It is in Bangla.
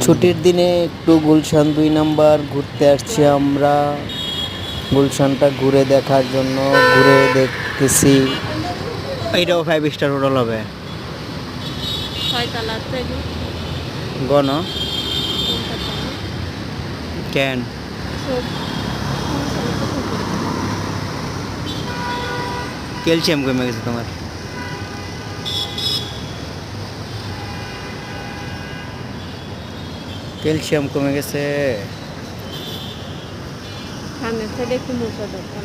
ছুটির দিনে একটু গুলশান ২ নাম্বার ঘুরতে আসছি আমরা। গুলশানটা ঘুরে দেখার জন্য ঘুরে দেখতেছি। এটাও 5 স্টার হোটেল হবে। ছয়তলা থেকে গণ কোনটা তলা কেন সব সমস্যা তো থাকে। ক্যালসিয়াম কমে গেছে তোমার? ক্যালসিয়াম কমে গেছে। সামনের সাইডে একটু মোটা দরকার।